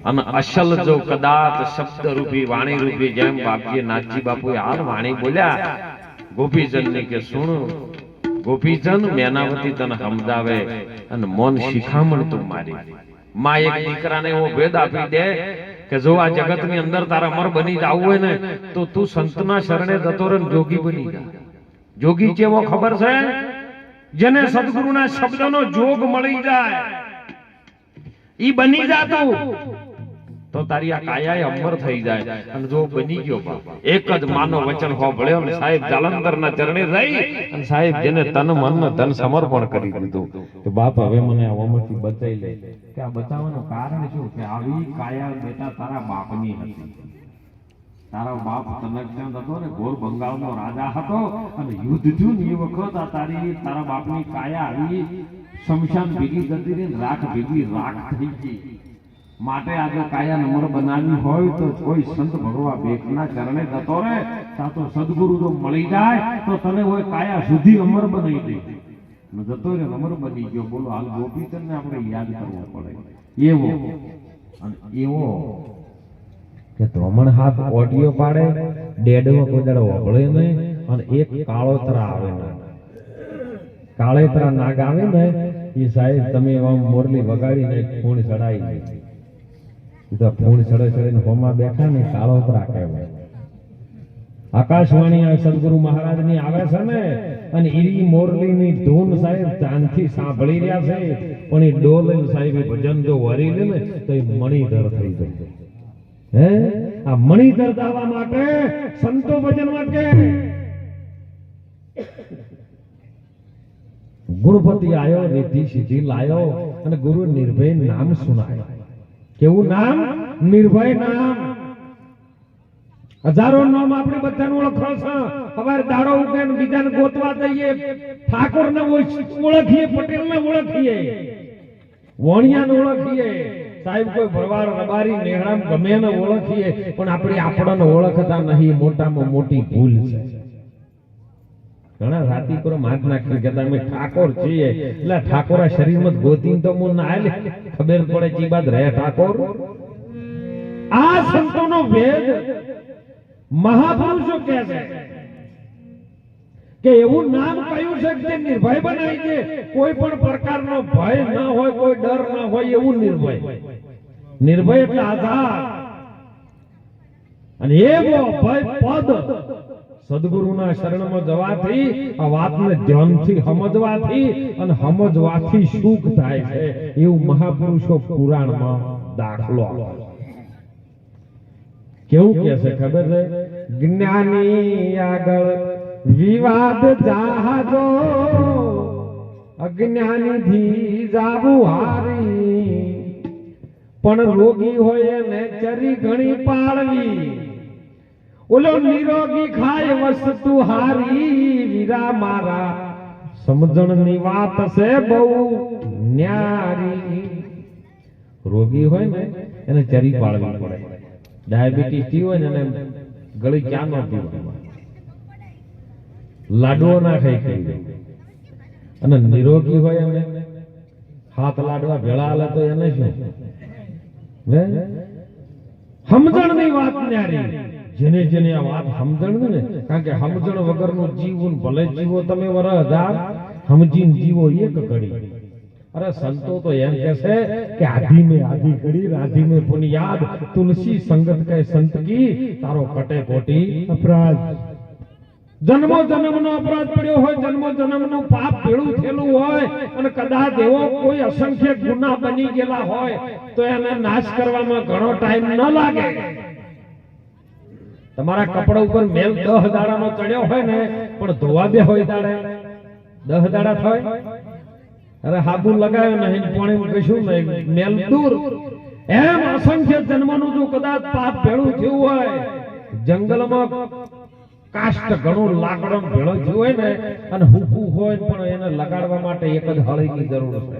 અને અસલ જો કદાચ શબ્દ રૂપી વાણી રૂપી જેમ બાપજી નાથજી બાપુએ હાલ વાણી બોલ્યા ગોપીજન ને કે સુણ ગોપીજન મેનાવતી તને સમજાવે અને મન શિખામણ તું મારી માં એક દીકરાને એવો ભેદ આપી દે કે જો આ જગત ની અંદર તારા અમર બની જવું હોય ને તો તું સંતના શરણે જતો રહે જોગી બની જા જોગી કેવો ખબર છે જેને સદગુરુના શબ્દનો જોગ મળી જાય ઈ બની જાતું તો તારી આ કાયા અમર થઈ જાય અને જો બની ગયો બાપ એક જ માનો વચન હોભળ્યો ને સાહેબ જાલંધરના ચરણે રહી અને સાહેબ જેને તન મન ધન સમર્પણ કરી દીધું કે બાપ હવે મને આવમાંથી બચાઈ લે કે આ બચાવવાનું કારણ શું કે આવી કાયા બેટા તારા બાપની હતી તારો બાપ તનકચંદ હતો ને ઘોર બંગાળનો રાજા હતો અને યુદ્ધ થયું ને એ વખત આ તારા બાપની કાયા આવી શમશાન ભેગી જતી રહી રાખ ભેગી રાખ થઈ ગઈ માટે આજે કાયા નંબર બનાવી હોય તો કોઈ સંત ભગવા બેકના ચરણે જતો રહે તો સદગુરુ જો મળી જાય તો તને હોય કાયા સુધી અમર બનાવી દે જતો રે અમર બની ગયો બોલો હાલ ગોપીચંદ ને આપણે યાદ કરવો પડે એવો અને એવો કે ધોમણ હાથ ઓડિયો પાડે ડેડવો કોઈ દાડો વળે નહીં અને એક કાળોતરા આવે ને કાળેતરા નાગ આવે ને એ સાહેબ તમે આમ મોરલી વગાડીને ફૂણ ચડાવી તો ફૂણ ચડે ચડીને હોમાં બેઠા ને કાળોતરા કહેવાય આકાશવાણી સદગુરુ મહારાજ ની આવે છે ને અને ઈ મોરલી ની ધૂન સાહેબ ધ્યાનથી સાંભળી રહ્યા છે પણ એ ડોલ સાહેબ ભજન જો વરી લે ને તો એ મણીધર થઈ જાય હે આ મણીધર દાવા માટે સંતો ભજન માટે ગુરુપતિ આયો નિધિ સિદ્ધિ લાયો અને ગુરુ નિર્ભય નામ સુનાય કેવું નામ નિર્ભય નામ હજારો નામ આપણે બધાને ઓળખો છો અમારે દાડો ઉગે ને બીજાને ગોતવા દઈએ ઠાકોર ને ઓળખીએ પટેલ ને ઓળખીએ વણિયા ને ઓળખીએ સાહેબ કોઈ ભરવાડ રબારી નેહરામ ગમે ને ઓળખીએ પણ આપણે આપણને ઓળખતા નહીં મોટામાં મોટી ભૂલ છે ઘણા રાતી કરો માથ નાખી કહેતા અમે ઠાકોર છીએ એટલે ઠાકોરા શરીરમાં ગોતીને તો મું ના આલે ખબર પડે ચી બાદ રહે ઠાકોર આ સંતોનો ભેદ મહાપુરુષો કહે છે કે એવું નામ કયું છે કે નિર્ભય બનાવી દે કોઈ પણ પ્રકારનો ભય ન હોય કોઈ ડર ન હોય એવું નિર્ભય એટલે આઝાદ અને એવો ભય પદ સદગુરુના શરણમાં જવાથી આ વાતને ધ્યાનથી સમજવાથી અને સમજવાથી સુખ થાય છે એવું મહાપુરુષો પુરાણમાં દાખલો આપે કેવું કે છે ખબર છે જ્ઞાની આગળ વિવાદ જાહજો અજ્ઞાની થી જાવું હારી પણ રોગી હોય એને ચરી ઘણી પાળવી ઓલો નિરોગી ખાય વસ્તુ હારી વીરા મારા સમજણની વાત છે બહુ ન્યારી રોગી હોય ને એને ચરી પાળવી પડે ડાયાબિટીસ થી હોય ને એને ગળી ચા ન પીવા લાડવો ના ખાઈ અને નિરોગી હોય એને હાથ લાડવા ભેળા હાલે તો એને શું સમજણ ની વાત ન્યારી જેને જેને આ વાત સમજણ ને કારણ કે સમજણ વગરનું જીવન ભલે જીવો તમે વર 1000 સમજીને જીવો એક ઘડી અરે સંતો તો એમ કહે છે કે આધી में आधी घड़ी राधी में पुनियाद तुलसी संगत के संत की तारो कटे कोटी अपराध जन्मो जन्मनो अपराध પડ્યો હોય જન્મો જન્મનું પાપ ભેળું થયેલું હોય અને કદાચ એવો કોઈ અસંખ્ય ગુનાહ બની ગયેલા હોય તો એને નાશ કરવામાં ઘણો ટાઈમ ન લાગે તમારા કપડા ઉપર મેલ 10 દાડાનો ચડ્યો હોય ને પણ ધોવા બે હોય દાડે 10 દાડા થાય અરે હાબુ લગાવ્યો નહીં પાણી કશું નહીં મેલ દૂર એમ અસંખ્ય જન્મનું જો કદાચ પાપ ભેળું થયું હોય જંગલમાં કાષ્ટ ઘણું લાકડો ભેળો થયું હોય ને અને હુકું હોય પણ એને લગાડવા માટે એક જ હળીની જરૂર છે